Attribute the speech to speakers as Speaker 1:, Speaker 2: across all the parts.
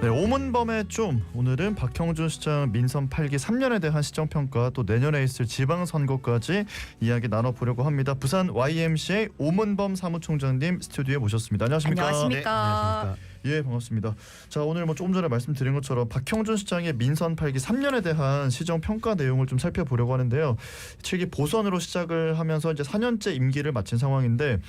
Speaker 1: 네, 오문범의 좀 오늘은 박형준 시장 민선 8기 3년에 대한 시정평가 또 내년에 있을 지방선거까지 이야기 나눠보려고 합니다. 부산 YMCA 오문범 사무총장님 스튜디오에 모셨습니다. 안녕하십니까?
Speaker 2: 안녕하십니까?
Speaker 3: 네, 안녕하십니까?
Speaker 1: 예, 반갑습니다. 자, 오늘 조금 전에 말씀드린 것처럼 박형준 시장의 민선 8기 3년에 대한 시정평가 내용을 좀 살펴보려고 하는데요. 7기 보선으로 시작을 하면서 이제 4년째 임기를 마친 상황인데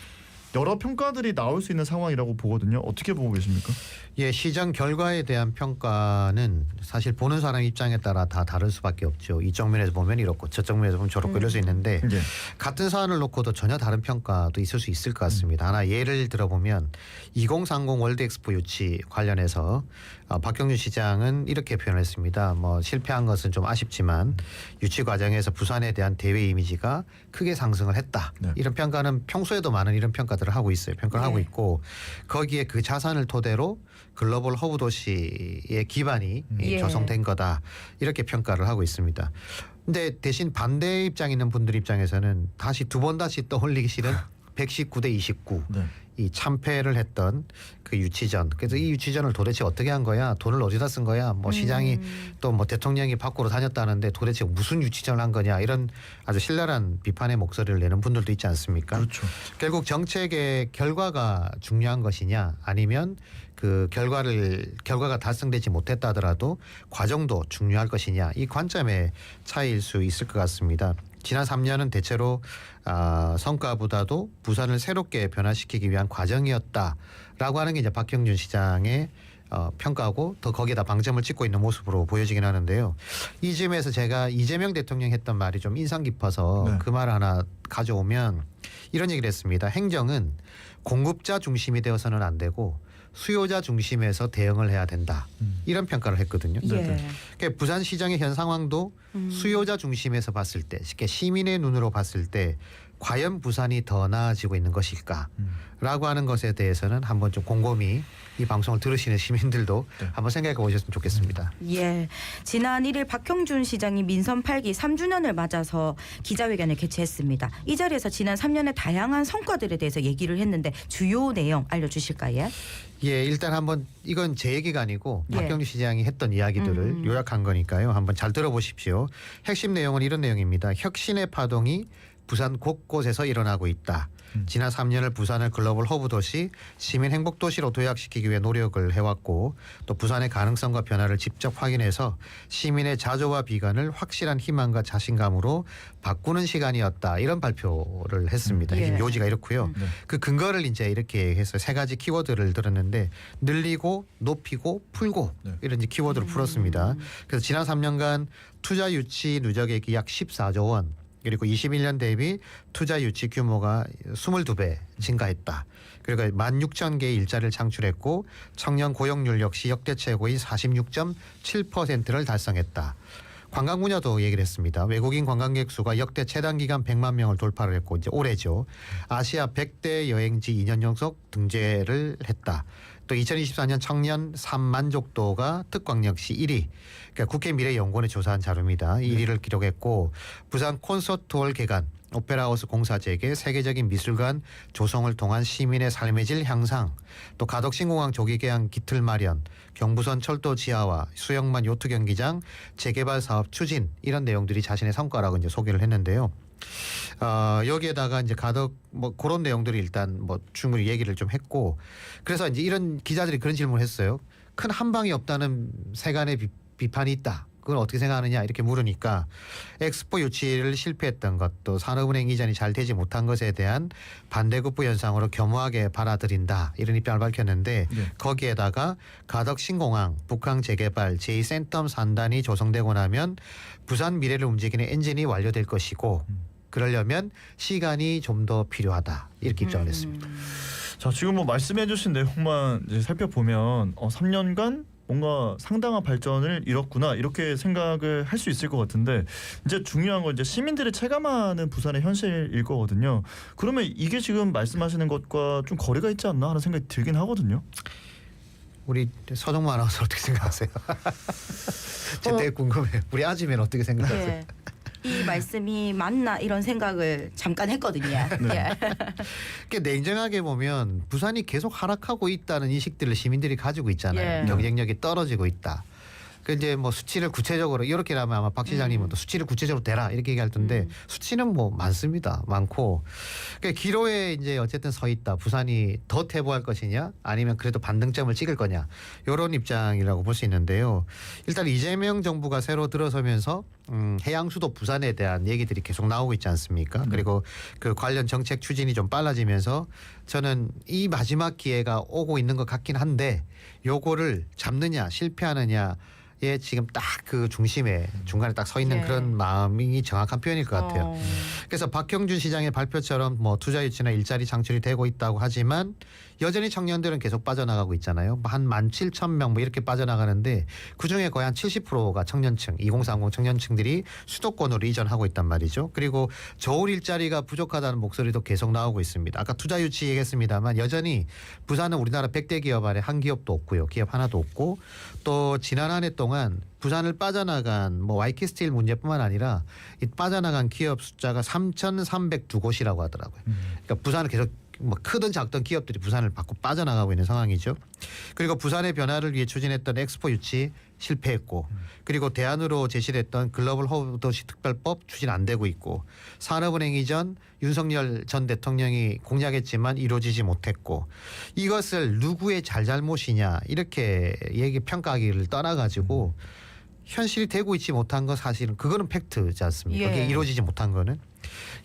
Speaker 1: 여러 평가들이 나올 수 있는 상황이라고 보거든요. 어떻게 보고 계십니까?
Speaker 3: 예, 시장 결과에 대한 평가는 사실 보는 사람 입장에 따라 다 다를 수밖에 없죠. 이쪽 면에서 보면 이렇고 저쪽 면에서 보면 저렇고 이럴 수 있는데
Speaker 1: 예.
Speaker 3: 같은 사안을 놓고도 전혀 다른 평가도 있을 수 있을 것 같습니다. 하나 예를 들어보면 2030 월드 엑스포 유치 관련해서 박형준 시장은 이렇게 표현했습니다. 뭐 실패한 것은 좀 아쉽지만 유치 과정에서 부산에 대한 대외 이미지가 크게 상승을 했다.
Speaker 1: 네.
Speaker 3: 이런 평가는 평소에도 많은 이런 평가들을 하고 있어요. 평가를 하고 있고 거기에 그 자산을 토대로 글로벌 허브 도시의 기반이
Speaker 2: 예.
Speaker 3: 조성된 거다. 이렇게 평가를 하고 있습니다. 근데 대신 반대 입장에 있는 분들 입장에서는 다시 두 번 다시 떠올리기 싫은 119대 29.
Speaker 1: 네.
Speaker 3: 이 참패를 했던 그 유치전. 그래서 이 유치전을 도대체 어떻게 한 거야? 돈을 어디다 쓴 거야? 뭐 시장이 또 뭐 대통령이 밖으로 다녔다는데 도대체 무슨 유치전을 한 거냐? 이런 아주 신랄한 비판의 목소리를 내는 분들도 있지 않습니까?
Speaker 1: 그렇죠.
Speaker 3: 결국 정책의 결과가 중요한 것이냐 아니면 그 결과가 달성되지 못했다 하더라도 과정도 중요할 것이냐 이 관점의 차이일 수 있을 것 같습니다. 지난 3년은 대체로 성과보다도 부산을 새롭게 변화시키기 위한 과정이었다라고 하는 게 이제 박형준 시장의 평가고 더 거기에다 방점을 찍고 있는 모습으로 보여지긴 하는데요. 이 점에서 제가 이재명 대통령이 했던 말이 좀 인상 깊어서
Speaker 1: 네.
Speaker 3: 그 말 하나 가져오면 이런 얘기를 했습니다. 행정은 공급자 중심이 되어서는 안 되고 수요자 중심에서 대응을 해야 된다. 이런 평가를 했거든요.
Speaker 2: 예.
Speaker 3: 그러니까 부산시장의 현 상황도 수요자 중심에서 봤을 때 쉽게 시민의 눈으로 봤을 때 과연 부산이 더 나아지고 있는 것일까라고 하는 것에 대해서는 한번 좀 곰곰이 이 방송을 들으시는 시민들도
Speaker 1: 네.
Speaker 3: 한번 생각해 보셨으면 좋겠습니다.
Speaker 2: 예. 지난 1일 박형준 시장이 민선 8기 3주년을 맞아서 기자회견을 개최했습니다. 이 자리에서 지난 3년의 다양한 성과들에 대해서 얘기를 했는데 주요 내용 알려주실까요?
Speaker 3: 예, 일단 한번 이건 제 얘기가 아니고
Speaker 2: 예.
Speaker 3: 박형준 시장이 했던 이야기들을 요약한 거니까요. 한번 잘 들어보십시오. 핵심 내용은 이런 내용입니다. 혁신의 파동이 부산 곳곳에서 일어나고 있다. 지난 3년을 부산을 글로벌 허브 도시, 시민 행복 도시로 도약시키기 위해 노력을 해왔고 또 부산의 가능성과 변화를 직접 확인해서 시민의 자조와 비관을 확실한 희망과 자신감으로 바꾸는 시간이었다. 이런 발표를 했습니다.
Speaker 2: 예.
Speaker 3: 요지가 이렇고요. 그 근거를 이제 이렇게 해서 세 가지 키워드를 들었는데 늘리고, 높이고, 풀고 이런 이제 키워드를 풀었습니다. 그래서 지난 3년간 투자 유치 누적액이 약 14조 원. 그리고 21년 대비 투자 유치 규모가 22배 증가했다. 그리고 16,000개의 일자리를 창출했고 청년 고용률 역시 역대 최고인 46.7%를 달성했다. 관광 분야도 얘기를 했습니다. 외국인 관광객 수가 역대 최단 기간 100만 명을 돌파를 했고 이제 올해죠. 아시아 100대 여행지 2년 연속 등재를 했다. 또 2024년 청년 산만족도가 특광 역시 1위. 그러니까 국회 미래연구원이 조사한 자료입니다. 1위를 기록했고 부산 콘서트홀 개관, 오페라하우스 공사 재개, 세계적인 미술관 조성을 통한 시민의 삶의 질 향상, 또 가덕신공항 조기 개항 기틀 마련, 경부선 철도 지하화, 수영만 요트 경기장 재개발 사업 추진 이런 내용들이 자신의 성과라고 이제 소개를 했는데요. 여기에다가 이제 가덕 뭐 그런 내용들이 일단 뭐 충분히 얘기를 좀 했고 그래서 이제 이런 기자들이 그런 질문을 했어요. 큰 한방이 없다는 세간의 비판이 있다. 그걸 어떻게 생각하느냐 이렇게 물으니까 엑스포 유치를 실패했던 것 또 산업은행 이전이 잘 되지 못한 것에 대한 반대급부 현상으로 겸허하게 받아들인다 이런 입장을 밝혔는데 거기에다가 가덕 신공항 북항 재개발 제2센텀 산단이 조성되고 나면 부산 미래를 움직이는 엔진이 완료될 것이고 그러려면 시간이 좀 더 필요하다 이렇게 입장을 했습니다.
Speaker 1: 자, 지금 뭐 말씀해주신 내용만 이제 살펴보면 3년간 뭔가 상당한 발전을 이뤘구나 이렇게 생각을 할 수 있을 것 같은데 이제 중요한 건 이제 시민들이 체감하는 부산의 현실일 거거든요. 그러면 이게 지금 말씀하시는 것과 좀 거리가 있지 않나 하는 생각이 들긴 하거든요.
Speaker 3: 우리 서정무 아나운서 어떻게 생각하세요? 제 되게 궁금해요. 우리 아지면 어떻게 생각하세요?
Speaker 2: 예. 이 말씀이 맞나 이런 생각을 잠깐 했거든요. 예.
Speaker 3: 그러니까 냉정하게 보면 부산이 계속 하락하고 있다는 인식들을 시민들이 가지고 있잖아요.
Speaker 2: 예.
Speaker 3: 경쟁력이 떨어지고 있다. 그 이제 뭐 수치를 구체적으로 이렇게 하면 아마 박 시장님은 또 수치를 구체적으로 대라 이렇게 얘기할 텐데 수치는 뭐 많습니다. 많고 그러니까 기로에 이제 어쨌든 서 있다. 부산이 더 퇴보할 것이냐 아니면 그래도 반등점을 찍을 거냐 이런 입장이라고 볼 수 있는데요. 일단 이재명 정부가 새로 들어서면서 해양 수도 부산에 대한 얘기들이 계속 나오고 있지 않습니까? 그리고 그 관련 정책 추진이 좀 빨라지면서 저는 이 마지막 기회가 오고 있는 것 같긴 한데 요거를 잡느냐 실패하느냐 예, 지금 딱 그 중심에 중간에 딱 서 있는
Speaker 2: 예.
Speaker 3: 그런 마음이 정확한 표현일 것 같아요. 그래서 박형준 시장의 발표처럼 뭐 투자 유치나 일자리 창출이 되고 있다고 하지만 여전히 청년들은 계속 빠져나가고 있잖아요. 한 17,000명 뭐 이렇게 빠져나가는데 그중에 거의 한 70%가 청년층, 2030 청년층들이 수도권으로 이전하고 있단 말이죠. 그리고 저울 일자리가 부족하다는 목소리도 계속 나오고 있습니다. 아까 투자 유치 얘기했습니다만 여전히 부산은 우리나라 100대 기업 안에 한 기업도 없고요. 기업 하나도 없고 또 지난 한 해 동안 부산을 빠져나간 뭐 YK스틸 문제뿐만 아니라 이 빠져나간 기업 숫자가 3,302곳이라고 하더라고요. 그러니까 부산을 계속 뭐 크든 작든 기업들이 부산을 밖으로 빠져나가고 있는 상황이죠. 그리고 부산의 변화를 위해 추진했던 엑스포 유치 실패했고 그리고 대안으로 제시됐던 글로벌 허브 도시 특별법 추진 안 되고 있고 산업은행 이전 윤석열 전 대통령이 공약했지만 이루어지지 못했고 이것을 누구의 잘잘못이냐 이렇게 얘기 평가하기를 떠나가지고 현실이 되고 있지 못한 건 사실은 그거는 팩트지 않습니까?
Speaker 2: 예.
Speaker 3: 그게 이루어지지 못한 거는.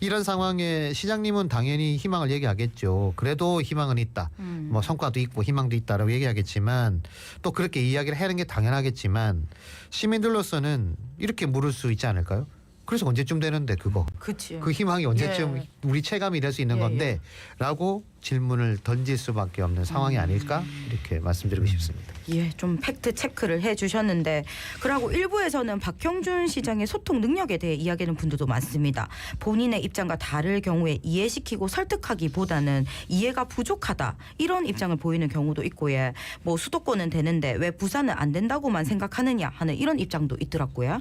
Speaker 3: 이런 상황에 시장님은 당연히 희망을 얘기하겠죠. 그래도 희망은 있다. 뭐 성과도 있고 희망도 있다라고 얘기하겠지만 또 그렇게 이야기를 하는 게 당연하겠지만 시민들로서는 이렇게 물을 수 있지 않을까요? 그래서 언제쯤 되는데 그거.
Speaker 2: 그치.
Speaker 3: 그 희망이 언제쯤
Speaker 2: 예.
Speaker 3: 우리 체감이 될 수 있는
Speaker 2: 예,
Speaker 3: 건데 라고 질문을 던질 수밖에 없는 상황이 아닐까 이렇게 말씀드리고 싶습니다.
Speaker 2: 예, 좀 팩트 체크를 해주셨는데 그러고 일부에서는 박형준 시장의 소통 능력에 대해 이야기하는 분들도 많습니다. 본인의 입장과 다를 경우에 이해시키고 설득하기보다는 이해가 부족하다 이런 입장을 보이는 경우도 있고 예, 뭐 수도권은 되는데 왜 부산은 안 된다고만 생각하느냐 하는 이런 입장도 있더라고요.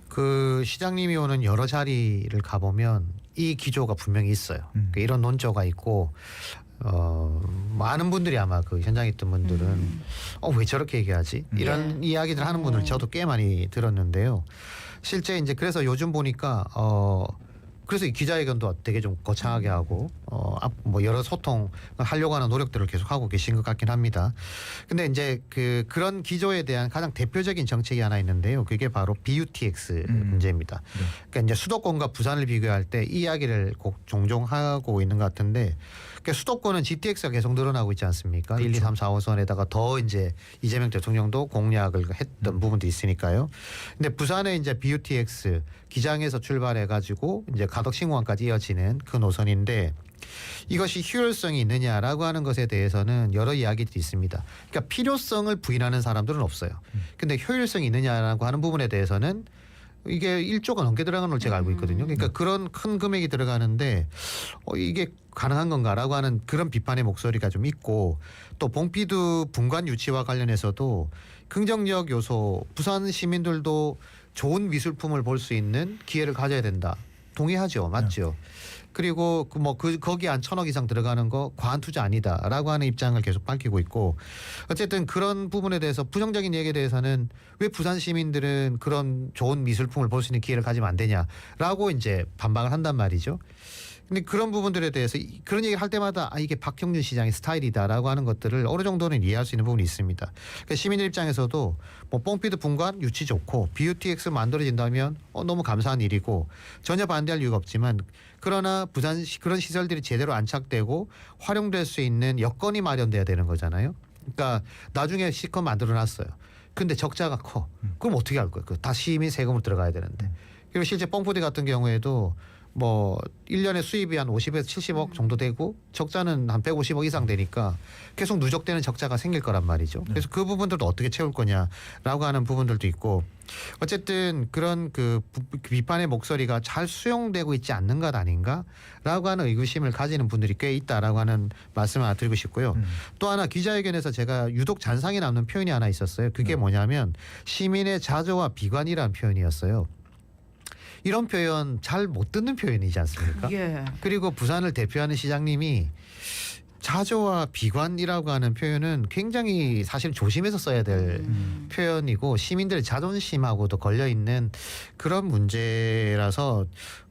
Speaker 3: 그 시장님이 오는 여러 자리를 가보면 이 기조가 분명히 있어요. 그러니까 이런 논조가 있고 많은 분들이 아마 그 현장에 있던 분들은 왜 저렇게 얘기하지? 이런 이야기들 하는 분들 저도 꽤 많이 들었는데요. 실제 이제 그래서 요즘 보니까 그래서 이 기자회견도 되게 좀 거창하게 하고 뭐 여러 소통 하려고 하는 노력들을 계속 하고 계신 것 같긴 합니다. 근데 이제 그런 기조에 대한 가장 대표적인 정책이 하나 있는데요. 그게 바로 BUTX 문제입니다. 그러니까 이제 수도권과 부산을 비교할 때 이 이야기를 종종 하고 있는 것 같은데 그러니까 수도권은 GTX가 계속 늘어나고 있지 않습니까? 그렇죠. 1, 2, 3, 4, 5선에다가 더 이제 이재명 대통령도 공약을 했던 부분도 있으니까요. 근데 부산에 이제 BUTX 기장에서 출발해 가지고 이제 가덕신공항까지 이어지는 그 노선인데 이것이 효율성이 있느냐라고 하는 것에 대해서는 여러 이야기들이 있습니다. 그러니까 필요성을 부인하는 사람들은 없어요. 근데 효율성이 있느냐라고 하는 부분에 대해서는 이게 1조가 넘게 들어가는 걸 제가 알고 있거든요. 그러니까 그런 큰 금액이 들어가는데 이게 가능한 건가라고 하는 그런 비판의 목소리가 좀 있고 또 봉피두 분관 유치와 관련해서도 긍정적 요소 부산 시민들도 좋은 미술품을 볼 수 있는 기회를 가져야 된다. 동의하죠. 맞죠. 그리고 거기에 한 1,000억 이상 들어가는 거 과한 투자 아니다라고 하는 입장을 계속 밝히고 있고 어쨌든 그런 부분에 대해서 부정적인 얘기에 대해서는 왜 부산 시민들은 그런 좋은 미술품을 볼 수 있는 기회를 가지면 안 되냐라고 이제 반박을 한단 말이죠. 근데 그런 부분들에 대해서 그런 얘기를 할 때마다 이게 박형준 시장의 스타일이다라고 하는 것들을 어느 정도는 이해할 수 있는 부분이 있습니다. 그러니까 시민들 입장에서도 뭐 뽕피드 분관 유치 좋고 BUTX 만들어진다면 너무 감사한 일이고 전혀 반대할 이유가 없지만 그러나 부산 그런 시설들이 제대로 안착되고 활용될 수 있는 여건이 마련돼야 되는 거잖아요. 그러니까 나중에 시컷 만들어놨어요. 근데 적자가 커. 그럼 어떻게 할 거예요? 다 시민 세금으로 들어가야 되는데. 그리고 실제 뽕푸드 같은 경우에도 뭐 1년에 수입이 한 50에서 70억 정도 되고 적자는 한 150억 이상 되니까 계속 누적되는 적자가 생길 거란 말이죠. 그래서 그 부분들도 어떻게 채울 거냐라고 하는 부분들도 있고 어쨌든 그런 그 비판의 목소리가 잘 수용되고 있지 않는 것 아닌가라고 하는 의구심을 가지는 분들이 꽤 있다라고 하는 말씀을 하나 드리고 싶고요. 또 하나 기자회견에서 제가 유독 잔상이 남는 표현이 하나 있었어요. 그게 뭐냐면 시민의 자조와 비관이라는 표현이었어요. 이런 표현 잘 못 듣는 표현이지 않습니까?
Speaker 2: 예.
Speaker 3: 그리고 부산을 대표하는 시장님이 자조와 비관이라고 하는 표현은 굉장히 사실 조심해서 써야 될 표현이고 시민들의 자존심하고도 걸려 있는 그런 문제라서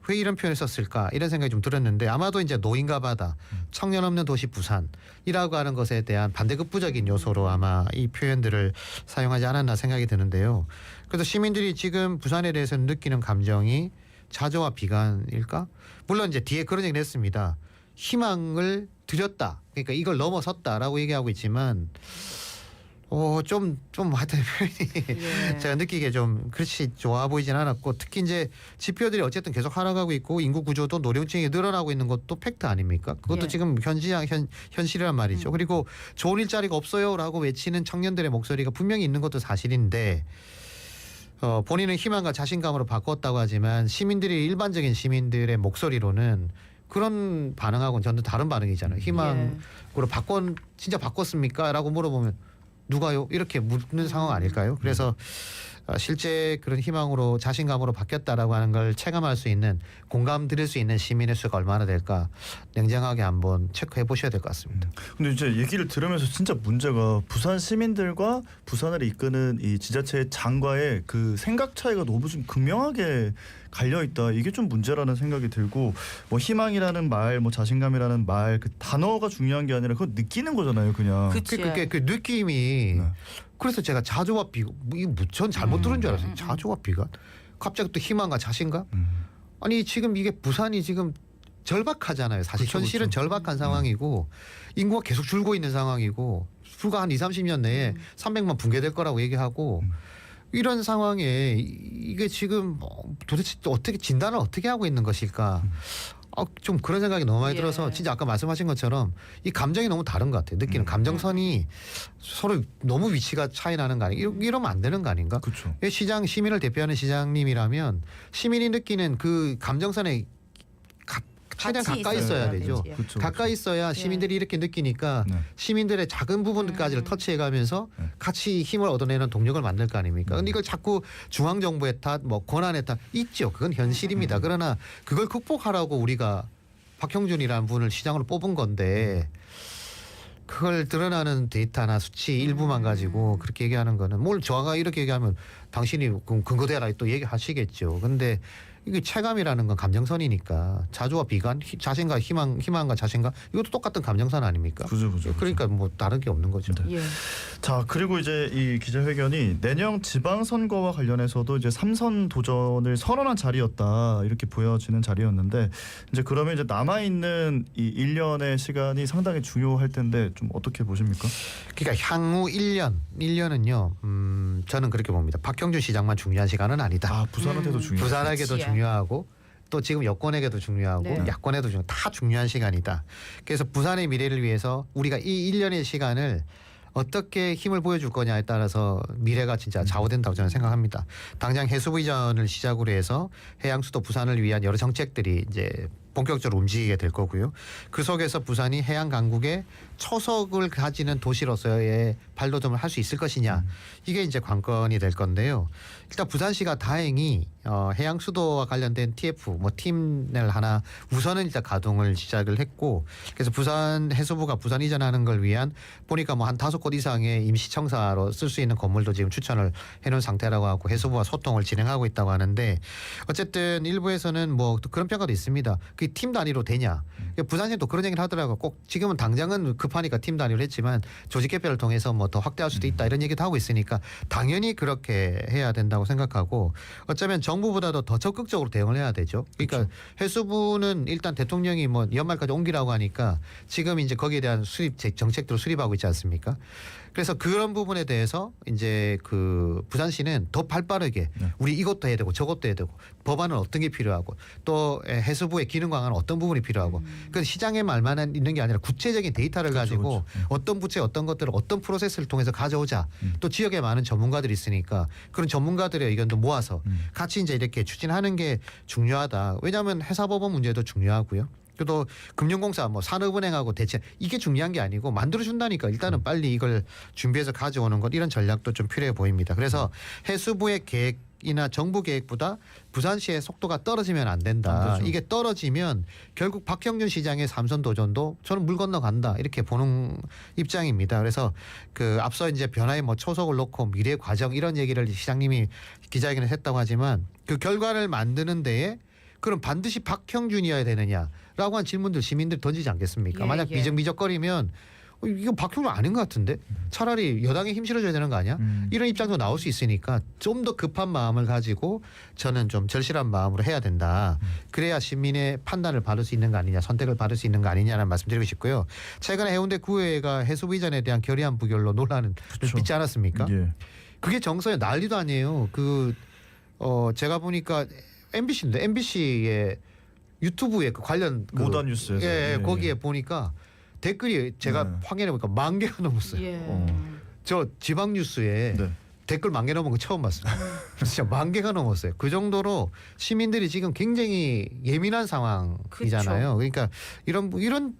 Speaker 3: 왜 이런 표현을 썼을까 이런 생각이 좀 들었는데 아마도 이제 노인과 바다, 청년 없는 도시 부산이라고 하는 것에 대한 반대급부적인 요소로 아마 이 표현들을 사용하지 않았나 생각이 드는데요. 그래서 시민들이 지금 부산에 대해서 느끼는 감정이 자조와 비관일까? 물론 이제 뒤에 그런 얘기를 했습니다. 희망을 드렸다. 그러니까 이걸 넘어섰다라고 얘기하고 있지만 좀 하여튼 표현이
Speaker 2: 예.
Speaker 3: 제가 느끼기에 좀 그렇지 좋아 보이진 않았고 특히 이제 지표들이 어쨌든 계속 하락하고 있고 인구 구조도 노령층이 늘어나고 있는 것도 팩트 아닙니까? 그것도
Speaker 2: 예.
Speaker 3: 지금 현실이란 말이죠. 그리고 좋은 일자리가 없어요라고 외치는 청년들의 목소리가 분명히 있는 것도 사실인데 본인은 희망과 자신감으로 바꿨다고 하지만 시민들이 일반적인 시민들의 목소리로는 그런 반응하고는 전혀 다른 반응이잖아요. 희망으로 진짜 바꿨습니까? 라고 물어보면 누가요? 이렇게 묻는 상황 아닐까요? 그래서 실제 그런 희망으로 자신감으로 바뀌었다라고 하는 걸 체감할 수 있는 공감 드릴 수 있는 시민의 수가 얼마나 될까 냉정하게 한번 체크해 보셔야 될 것 같습니다.
Speaker 1: 근데 이제 얘기를 들으면서 진짜 문제가 부산 시민들과 부산을 이끄는 이 지자체의 장과의 그 생각 차이가 너무 좀 극명하게 갈려 있다. 이게 좀 문제라는 생각이 들고 뭐 희망이라는 말, 뭐 자신감이라는 말, 그 단어가 중요한 게 아니라 그거 느끼는 거잖아요, 그냥.
Speaker 2: 그치.
Speaker 3: 그 느낌이
Speaker 1: 네.
Speaker 3: 그래서 제가 자조와 비관 전 잘못 들은 줄 알았어요. 자조와 비관 갑자기 또 희망과 자신감 아니 지금 이게 부산이 지금 절박하잖아요. 사실
Speaker 1: 그쵸,
Speaker 3: 현실은
Speaker 1: 그쵸.
Speaker 3: 절박한 상황이고 인구가 계속 줄고 있는 상황이고 불과 한 2-30년 내에 300만 붕괴될 거라고 얘기하고 이런 상황에 이게 지금 도대체 또 어떻게 진단을 어떻게 하고 있는 것일까? 좀 그런 생각이 너무 많이
Speaker 2: 예.
Speaker 3: 들어서 진짜 아까 말씀하신 것처럼 이 감정이 너무 다른 것 같아요. 느끼는 감정선이 서로 너무 위치가 차이 나는 거 아닌가? 이러면 안 되는 거 아닌가?
Speaker 1: 그렇죠.
Speaker 3: 시민을 대표하는 시장님이라면 시민이 느끼는 그 감정선에 최대한
Speaker 2: 같이
Speaker 3: 가까이 있어야 되죠.
Speaker 2: 되지.
Speaker 1: 그렇죠.
Speaker 3: 가까이 있어야 시민들이 이렇게 느끼니까
Speaker 1: 네.
Speaker 3: 시민들의 작은 부분까지를 터치해가면서
Speaker 1: 네.
Speaker 3: 같이 힘을 얻어내는 동력을 만들 거 아닙니까? 근데 이걸 자꾸 중앙정부의 탓, 뭐 권한의 탓 있죠. 그건 현실입니다. 그러나 그걸 극복하라고 우리가 박형준이라는 분을 시장으로 뽑은 건데 그걸 드러나는 데이터나 수치 일부만 가지고 그렇게 얘기하는 거는 뭘 저가 이렇게 얘기하면 당신이 근거대라 또 얘기하시겠죠. 근데 이게 체감이라는 건 감정선이니까 자조와 비관, 자신과 희망과 자신감 이것도 똑같은 감정선 아닙니까?
Speaker 1: 그죠.
Speaker 3: 그러니까 뭐 다른 게 없는 거죠.
Speaker 2: 예.
Speaker 1: 자, 그리고 이제 이 기자회견이 내년 지방선거와 관련해서도 이제 3선 도전을 선언한 자리였다 이렇게 보여지는 자리였는데 이제 그러면 이제 남아 있는 이 1년의 시간이 상당히 중요할 텐데 좀 어떻게 보십니까?
Speaker 3: 그러니까 향후 1년은요. 저는 그렇게 봅니다. 박형준 시장만 중요한 시간은 아니다.
Speaker 1: 아, 부산한테도 중요해요.
Speaker 3: 부산에게도
Speaker 2: 그치요.
Speaker 3: 중요하고 또 지금 여권에게도 중요하고
Speaker 2: 네.
Speaker 3: 야권에도 다 중요한 시간이다. 그래서 부산의 미래를 위해서 우리가 이 1년의 시간을 어떻게 힘을 보여줄 거냐에 따라서 미래가 진짜 좌우된다고 저는 생각합니다. 당장 해수부 이전을 시작으로 해서 해양 수도 부산을 위한 여러 정책들이 이제 본격적으로 움직이게 될 거고요. 그 속에서 부산이 해양 강국의 초석을 가지는 도시로서의 발돋움을 할 수 있을 것이냐 이게 이제 관건이 될 건데요. 일단 부산시가 다행히 해양 수도와 관련된 TF 뭐 팀을 하나 우선은 일단 가동을 시작을 했고 그래서 부산 해수부가 부산 이전하는 걸 위한 보니까 뭐 한 5곳 이상의 임시청사로 쓸 수 있는 건물도 지금 추천을 해놓은 상태라고 하고 해수부와 소통을 진행하고 있다고 하는데 어쨌든 일부에서는 뭐 또 그런 평가도 있습니다. 그 팀 단위로 되냐? 부산시는 또 그런 얘기를 하더라고. 꼭 지금은 당장은 급하니까 팀 단위로 했지만 조직 개편을 통해서 뭐 더 확대할 수도 있다 이런 얘기도 하고 있으니까 당연히 그렇게 해야 된다고 생각하고 어쩌면 정부보다도 더 적극적으로 대응을 해야 되죠. 그러니까 해수부는 일단 대통령이 뭐 연말까지 옮기라고 하니까 지금 이제 거기에 대한 수립 정책들을 수립하고 있지 않습니까? 그래서 그런 부분에 대해서 이제 그 부산시는 더 발빠르게 우리 이것도 해야 되고 저것도 해야 되고 법안은 어떤 게 필요하고 또 해수부의 기능 강화는 어떤 부분이 필요하고 그 시장의 말만 있는 게 아니라 구체적인 데이터를 가지고 어떤 부채 어떤 것들을 어떤 프로세스를 통해서 가져오자 또 지역에 많은 전문가들이 있으니까 그런 전문가들의 의견도 모아서 같이 이제 이렇게 추진하는 게 중요하다. 왜냐하면 회사법원 문제도 중요하고요. 또 금융공사 뭐 산업은행하고 대체 이게 중요한 게 아니고 만들어준다니까 일단은 빨리 이걸 준비해서 가져오는 것 이런 전략도 좀 필요해 보입니다. 그래서 해수부의 계획이나 정부 계획보다 부산시의 속도가 떨어지면 안 된다.
Speaker 1: 안 되죠.
Speaker 3: 이게 떨어지면 결국 박형준 시장의 삼선 도전도 저는 물 건너간다 이렇게 보는 입장입니다. 그래서 그 앞서 이제 변화의 뭐 초석을 놓고 미래 과정 이런 얘기를 시장님이 기자회견에서 했다고 하지만 그 결과를 만드는 데에 그럼 반드시 박형준이어야 되느냐라고 한 질문들 시민들이 던지지 않겠습니까?
Speaker 2: 예,
Speaker 3: 만약
Speaker 2: 예.
Speaker 3: 미적미적거리면 이거 박형준 아닌 것 같은데 차라리 여당에 힘 실어줘야 되는 거 아니야? 이런 입장도 나올 수 있으니까 좀 더 급한 마음을 가지고 저는 좀 절실한 마음으로 해야 된다. 그래야 시민의 판단을 받을 수 있는 거 아니냐, 선택을 받을 수 있는 거 아니냐는 말씀드리고 싶고요. 최근에 해운대 구의회가 해수부 이전에 대한 결의안 부결로 논란을
Speaker 1: 그렇죠.
Speaker 3: 빚지 않았습니까?
Speaker 1: 예.
Speaker 3: 그게 정서에 난리도 아니에요. 제가 보니까 MBC인데 MBC의 유튜브에 그 관련
Speaker 1: 모던 뉴스에서
Speaker 3: 예, 거기에 보니까 댓글이 제가
Speaker 1: 네.
Speaker 3: 확인해 보니까 10,000개가 넘었어요.
Speaker 2: 예.
Speaker 3: 저 지방 뉴스에
Speaker 1: 네.
Speaker 3: 댓글 10,000개 넘은 거 처음 봤어요. 진짜 10,000개가 넘었어요. 그 정도로 시민들이 지금 굉장히 예민한 상황이잖아요. 그러니까 이런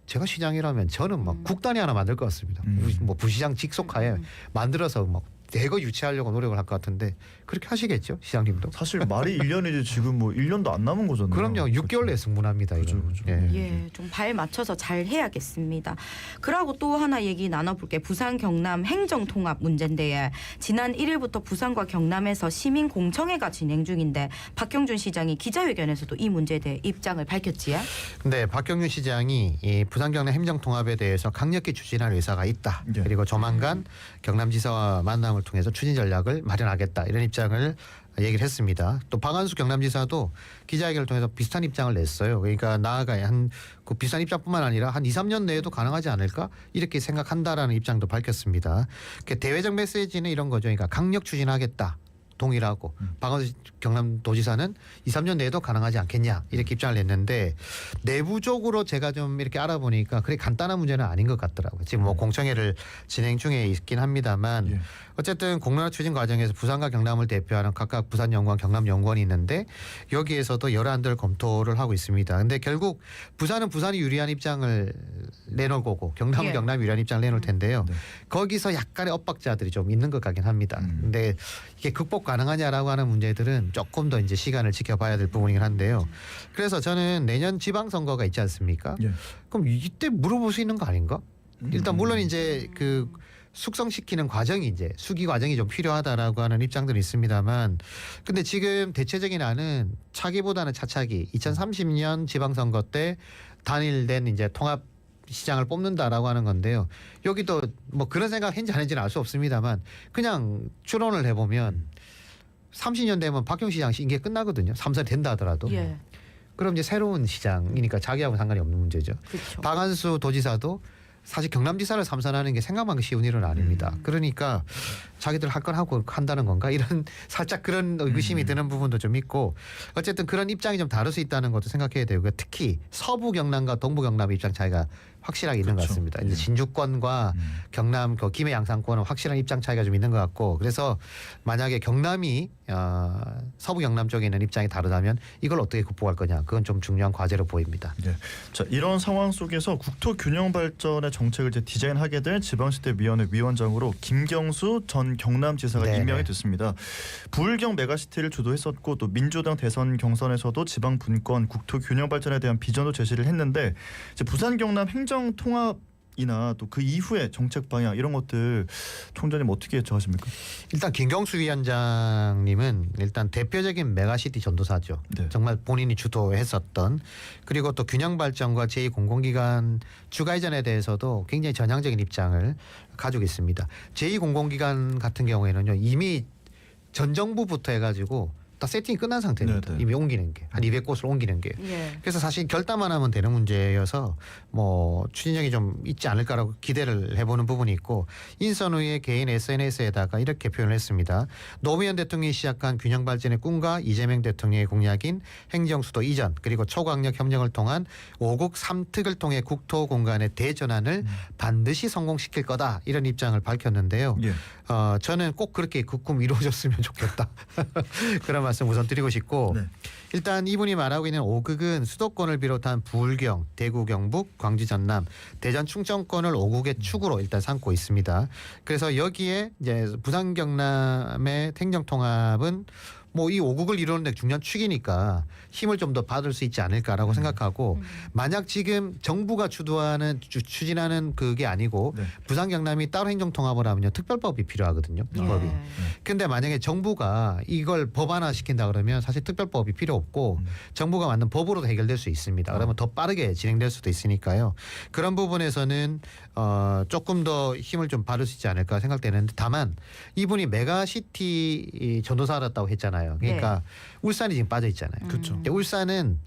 Speaker 3: 제가 시장이라면 저는 막 국단위 하나 만들 것 같습니다. 뭐 부시장 직속하에 만들어서 막 대거 유치하려고 노력을 할 것 같은데 그렇게 하시겠죠, 시장님도?
Speaker 1: 사실 말이 1년이지 지금 뭐 1년도 안 남은 거잖아요.
Speaker 3: 그럼요. 6개월 내에 승문합니다.
Speaker 1: 그렇죠,
Speaker 3: 이거는.
Speaker 1: 그렇죠.
Speaker 3: 예.
Speaker 2: 예, 좀 발 맞춰서 잘 해야겠습니다. 그러고 또 하나 얘기 나눠볼게요. 부산 경남 행정통합 문제인데 지난 1일부터 부산과 경남에서 시민 공청회가 진행 중인데 박형준 시장이 기자회견에서도 이 문제에 대해 입장을 밝혔지요.
Speaker 3: 네, 박경윤 시장이 이 부산 경남 행정 통합에 대해서 강력히 추진할 의사가 있다.
Speaker 1: 예.
Speaker 3: 그리고 조만간 경남지사와 만남을 통해서 추진 전략을 마련하겠다. 이런 입장을 얘기를 했습니다. 또 박한수 경남지사도 기자회견을 통해서 비슷한 입장을 냈어요. 그러니까 나아가 그 비슷한 입장뿐만 아니라 한 2, 3년 내에도 가능하지 않을까 이렇게 생각한다라는 입장도 밝혔습니다. 그 대외적 메시지는 이런 거죠. 그러니까 강력 추진하겠다. 동일하고 박원순 경남도지사는 2, 3년 내에도 가능하지 않겠냐 이렇게 입장을 냈는데 내부적으로 제가 좀 이렇게 알아보니까 그렇게 간단한 문제는 아닌 것 같더라고요. 지금 뭐 공청회를 진행 중에 있긴 합니다만
Speaker 1: 예.
Speaker 3: 어쨌든 공론화 추진 과정에서 부산과 경남을 대표하는 각각 부산연구원, 경남연구원이 있는데 여기에서도 여러 안들 검토를 하고 있습니다. 근데 결국 부산은 부산이 유리한 입장을 내놓을 거고 경남은
Speaker 2: 예.
Speaker 3: 경남이 유리한 입장을 내놓을 텐데요.
Speaker 1: 네.
Speaker 3: 거기서 약간의 엇박자들이 좀 있는 것 같긴 합니다. 근데 이게 극복 가능하냐라고 하는 문제들은 조금 더 이제 시간을 지켜봐야 될 부분이긴 한데요. 그래서 저는 내년 지방선거가 있지 않습니까?
Speaker 1: 예.
Speaker 3: 그럼 이때 물어볼 수 있는 거 아닌가? 일단 물론 이제 그 숙성시키는 과정이 이제 수기 과정이 좀 필요하다라고 하는 입장들이 있습니다만 근데 지금 대체적인 안은 차기보다는 차차기 2030년 지방선거 때 단일된 이제 통합 시장을 뽑는다라고 하는 건데요. 여기도 뭐 그런 생각 했는지 안 했는지는 알 수 없습니다만 그냥 추론을 해보면 30년 되면 박형 시장 임기 끝나거든요. 3선 된다 하더라도.
Speaker 2: 예,
Speaker 3: 그럼 이제 새로운 시장이니까 자기하고 상관이 없는 문제죠.
Speaker 2: 그렇죠.
Speaker 3: 박한수 도지사도 사실 경남지사를 삼선하는 게 생각만큼 쉬운 일은 아닙니다. 그러니까 자기들 할 건 하고 한다는 건가 이런 살짝 그런 의구심이 드는 부분도 좀 있고 어쨌든 그런 입장이 좀 다를 수 있다는 것도 생각해야 되고요. 특히 서부 경남과 동부 경남의 입장 차이가 확실하게 있는 것
Speaker 1: 그렇죠.
Speaker 3: 같습니다. 이제
Speaker 1: 예.
Speaker 3: 진주권과 경남 그 김해 양산권은 확실한 입장 차이가 좀 있는 것 같고 그래서 만약에 경남이 서부 경남 쪽에 있는 입장이 다르다면 이걸 어떻게 극복할 거냐 그건 좀 중요한 과제로 보입니다.
Speaker 1: 예. 자, 이런 상황 속에서 국토 균형 발전의 정책을 이제 디자인하게 될 지방시대위원회 위원장으로 김경수 전 경남지사가
Speaker 3: 네네.
Speaker 1: 임명이 됐습니다. 부울경 메가시티를 주도했었고 또 민주당 대선 경선에서도 지방 분권, 국토 균형 발전에 대한 비전도 제시를 했는데 이제 부산 경남 행정 통합이나 또 그 이후의 정책 방향 이런 것들 총장님 어떻게 예측하십니까?
Speaker 3: 일단 김경수 위원장님은 일단 대표적인 메가시티 전도사죠.
Speaker 1: 네.
Speaker 3: 정말 본인이 주도했었던 그리고 또 균형 발전과 제2공공기관 추가 이전에 대해서도 굉장히 전향적인 입장을 가지고 있습니다. 제2공공기관 같은 경우에는요 이미 전 정부부터 해가지고 다 세팅이 끝난 상태입니다.
Speaker 1: 네네.
Speaker 3: 이미 옮기는 게 한 200곳을 옮기는 게.
Speaker 2: 예.
Speaker 3: 그래서 사실 결단만 하면 되는 문제여서 뭐 추진력이 좀 있지 않을까라고 기대를 해보는 부분이 있고 인선 후에 개인 SNS에다가 이렇게 표현을 했습니다. 노무현 대통령이 시작한 균형 발전의 꿈과 이재명 대통령의 공약인 행정수도 이전 그리고 초강력 협력을 통한 5국 3특을 통해 국토 공간의 대전환을 반드시 성공시킬 거다 이런 입장을 밝혔는데요.
Speaker 1: 예.
Speaker 3: 저는 꼭 그렇게 그 꿈 이루어졌으면 좋겠다. 그런 말씀 우선 드리고 싶고
Speaker 1: 네.
Speaker 3: 일단 이분이 말하고 있는 5극은 수도권을 비롯한 부울경, 대구, 경북, 광주, 전남, 대전, 충청권을 5극의 축으로 일단 삼고 있습니다. 그래서 여기에 이제 부산, 경남의 행정통합은 뭐 이 5극을 이루는 데 중요한 축이니까 힘을 좀 더 받을 수 있지 않을까라고 생각하고 만약 지금 정부가 추진하는 그게 아니고
Speaker 1: 네.
Speaker 3: 부산 경남이 따로 행정통합을 하면요 특별법이 필요하거든요. 법이.
Speaker 2: 예.
Speaker 3: 근데 만약에 정부가 이걸 법안화 시킨다 그러면 사실 특별법이 필요 없고 정부가 만든 법으로도 해결될 수 있습니다. 그러면 더 빠르게 진행될 수도 있으니까요. 그런 부분에서는 조금 더 힘을 좀 받을 수 있지 않을까 생각되는데 다만 이분이 메가시티 전도사였다고 했잖아요. 그러니까 울산이 지금 빠져 있잖아요.
Speaker 1: 그렇죠.
Speaker 3: 근데 울산은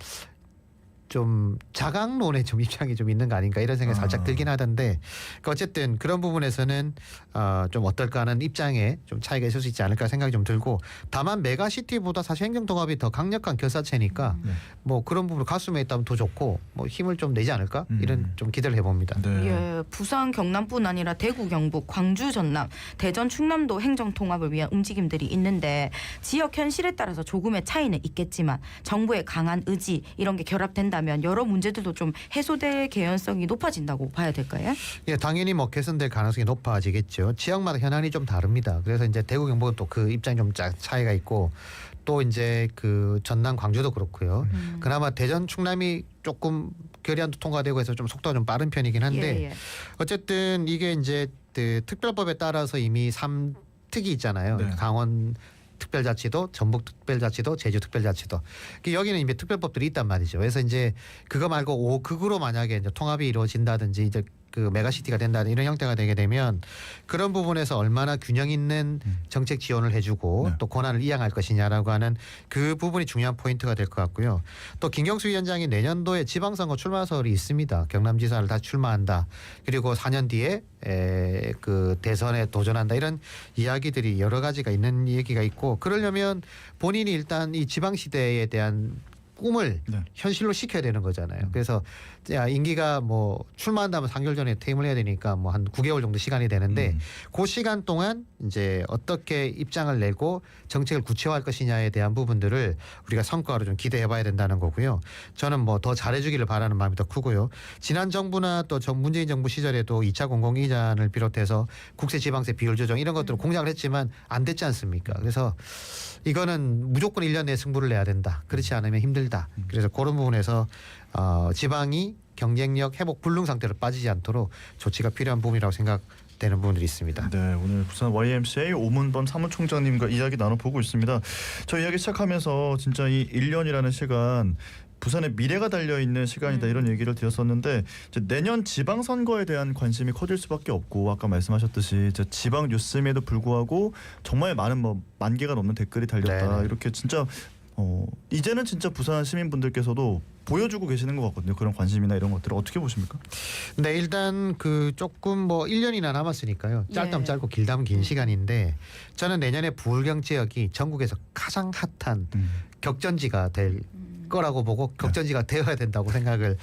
Speaker 3: 좀 자강론에 좀 입장이 좀 있는 거 아닌가 이런 생각이 살짝 들긴 하던데 그러니까 어쨌든 그런 부분에서는 좀 어떨까 하는 입장에 좀 차이가 있을 수 있지 않을까 생각이 좀 들고 다만 메가시티보다 사실 행정통합이 더 강력한 결사체니까
Speaker 1: 네.
Speaker 3: 뭐 그런 부분을 가슴에 있다면 더 좋고 뭐 힘을 좀 내지 않을까 이런 좀 기대를 해봅니다.
Speaker 1: 네.
Speaker 2: 예, 부산 경남뿐 아니라 대구 경북 광주 전남 대전 충남도 행정통합을 위한 움직임들이 있는데 지역 현실에 따라서 조금의 차이는 있겠지만 정부의 강한 의지 이런 게 결합된다면 여러 문제들도 좀 해소될 개연성이 높아진다고 봐야 될까요?
Speaker 3: 예, 당연히 뭐 개선될 가능성이 높아지겠죠. 지역마다 현안이 좀 다릅니다. 그래서 이제 대구 경북은 또 그 입장이 좀 차이가 있고 또 이제 그 전남 광주도 그렇고요. 그나마 대전 충남이 조금 결의안도 통과되고 해서 좀 속도가 좀 빠른 편이긴 한데
Speaker 2: 예.
Speaker 3: 어쨌든 이게 이제 그 특별법에 따라서 이미 3특이 있잖아요.
Speaker 1: 네.
Speaker 3: 강원 특별자치도, 전북 특별자치도, 제주 특별자치도. 여기는 이제 특별법들이 있단 말이죠. 그래서 이제 그거 말고 5극으로 만약에 이제 통합이 이루어진다든지 이제 그 메가시티가 된다든 이런 형태가 되게 되면 그런 부분에서 얼마나 균형 있는 정책 지원을 해주고
Speaker 1: 네.
Speaker 3: 또 권한을 이양할 것이냐라고 하는 그 부분이 중요한 포인트가 될 것 같고요. 또 김경수 위원장이 내년도에 지방선거 출마설이 있습니다. 경남지사를 다 출마한다. 그리고 4년 뒤에 그 대선에 도전한다. 이런 이야기들이 여러 가지가 있는 얘기가 있고 그러려면 본인이 일단 이 지방시대에 대한 꿈을
Speaker 1: 네.
Speaker 3: 현실로 시켜야 되는 거잖아요. 그래서 야, 임기가 뭐 출마한다면 3개월 전에 퇴임을 해야 되니까 뭐 한 9개월 정도 시간이 되는데 그 시간 동안 이제 어떻게 입장을 내고 정책을 구체화할 것이냐에 대한 부분들을 우리가 성과로 좀 기대해 봐야 된다는 거고요. 저는 뭐 더 잘해주기를 바라는 마음이 더 크고요. 지난 정부나 또 문재인 정부 시절에도 2차 공공이전을 비롯해서 국세 지방세 비율 조정 이런 것들을 공약을 했지만 안 됐지 않습니까? 그래서 이거는 무조건 1년 내에 승부를 내야 된다. 그렇지 않으면 힘들다. 그래서 그런 부분에서 지방이 경쟁력 회복 불능 상태로 빠지지 않도록 조치가 필요한 부분이라고 생각되는 부분들이 있습니다.
Speaker 1: 네, 오늘 부산 YMCA 오문범 사무총장님과 이야기 나눠보고 있습니다. 저 이야기 시작하면서 진짜 이 1년이라는 시간 부산의 미래가 달려있는 시간이다 이런 얘기를 드렸었는데 이제 내년 지방선거에 대한 관심이 커질 수밖에 없고 아까 말씀하셨듯이 이제 지방 뉴스임에도 불구하고 정말 많은 뭐 10,000개가 넘는 댓글이 달렸다.
Speaker 3: 네네.
Speaker 1: 이렇게 진짜 이제는 진짜 부산 시민분들께서도 보여주고 계시는 것 같거든요. 그런 관심이나 이런 것들을 어떻게 보십니까?
Speaker 3: 네, 일단 그 조금 뭐 1년이나 남았으니까요. 짧다면
Speaker 2: 예.
Speaker 3: 짧고 길다면 긴 시간인데 저는 내년에 부울경 지역이 전국에서 가장 핫한 격전지가 될 거라고 보고 격전지가 되어야 된다고 생각을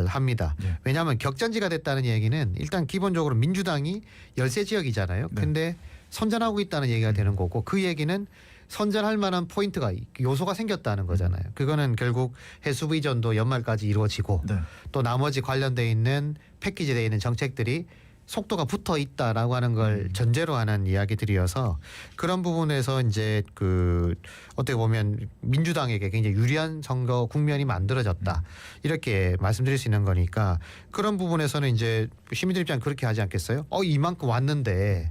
Speaker 3: 합니다.
Speaker 1: 예.
Speaker 3: 왜냐하면 격전지가 됐다는 얘기는 일단 기본적으로 민주당이 열세 지역이잖아요.
Speaker 1: 네.
Speaker 3: 근데 선전하고 있다는 얘기가 되는 거고 그 얘기는 선전할 만한 포인트가 요소가 생겼다는 거잖아요. 그거는 결국 해수부 이전도 연말까지 이루어지고
Speaker 1: 네.
Speaker 3: 또 나머지 관련돼 있는 패키지되어 있는 정책들이 속도가 붙어 있다라고 하는 걸 전제로 하는 이야기들이어서 그런 부분에서 이제 그 어떻게 보면 민주당에게 굉장히 유리한 선거 국면이 만들어졌다 이렇게 말씀드릴 수 있는 거니까 그런 부분에서는 이제 시민들 입장 그렇게 하지 않겠어요? 이만큼 왔는데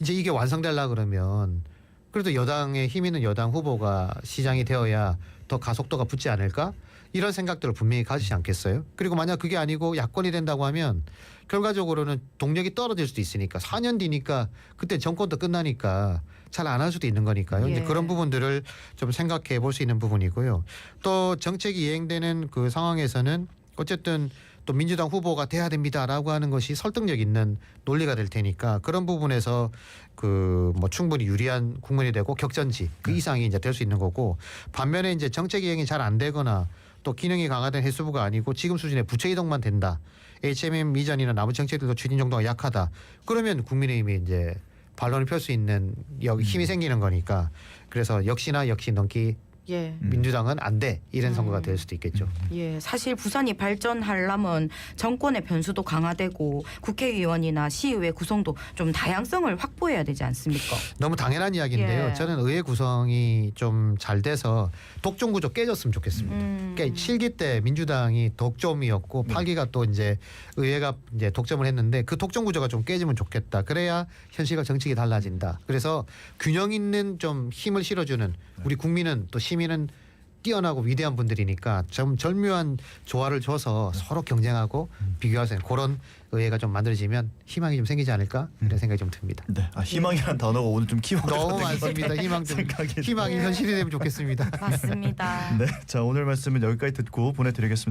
Speaker 3: 이제 이게 완성되려 그러면 그래도 여당의 힘 있는 여당 후보가 시장이 되어야 더 가속도가 붙지 않을까? 이런 생각들을 분명히 가지지 않겠어요? 그리고 만약 그게 아니고 야권이 된다고 하면 결과적으로는 동력이 떨어질 수도 있으니까 4년 뒤니까 그때 정권도 끝나니까 잘 안 할 수도 있는 거니까요.
Speaker 2: 예.
Speaker 3: 이제 그런 부분들을 좀 생각해 볼 수 있는 부분이고요. 또 정책이 이행되는 그 상황에서는 어쨌든 또 민주당 후보가 돼야 됩니다라고 하는 것이 설득력 있는 논리가 될 테니까 그런 부분에서 그 뭐 충분히 유리한 국면이 되고 격전지 그 이상이 이제 될 수 있는 거고 반면에 이제 정책 이행이 잘 안 되거나 또 기능이 강화된 해수부가 아니고 지금 수준의 부채 이동만 된다. HMM 이전이나 나머지 정책들도 추진 정도가 약하다. 그러면 국민의힘이 이제 반론을 펼 수 있는 여기 힘이 생기는 거니까 그래서 역시 넘기
Speaker 2: 예.
Speaker 3: 민주당은 안 돼 이런 선거가 될 수도 있겠죠.
Speaker 2: 예, 사실 부산이 발전하려면 정권의 변수도 강화되고 국회의원이나 시의회 구성도 좀 다양성을 확보해야 되지 않습니까?
Speaker 3: 너무 당연한 이야기인데요.
Speaker 2: 예.
Speaker 3: 저는 의회 구성이 좀 잘 돼서 독점 구조 깨졌으면 좋겠습니다. 그러니까 7기 때 민주당이 독점이었고 8기가 또 이제 의회가 이제 독점을 했는데 그 독점 구조가 좀 깨지면 좋겠다. 그래야 현실과 정책이 달라진다. 그래서 균형 있는 좀 힘을 실어주는 우리 국민은 또 시민은 뛰어나고 위대한 분들이니까 좀 절묘한 조화를 줘서 서로 경쟁하고 비교할 수 있는 그런 의회가 좀 만들어지면 희망이 좀 생기지 않을까 이런 생각이 좀 듭니다.
Speaker 1: 네, 희망이라는 단어가 오늘 좀 키워드가
Speaker 3: 너무
Speaker 1: 된 것
Speaker 3: 많습니다.
Speaker 1: 같다는
Speaker 3: 희망 좀
Speaker 1: 생각이
Speaker 3: 희망이 현실이 되면 좋겠습니다.
Speaker 2: 맞습니다.
Speaker 1: 네, 자 오늘 말씀은 여기까지 듣고 보내드리겠습니다.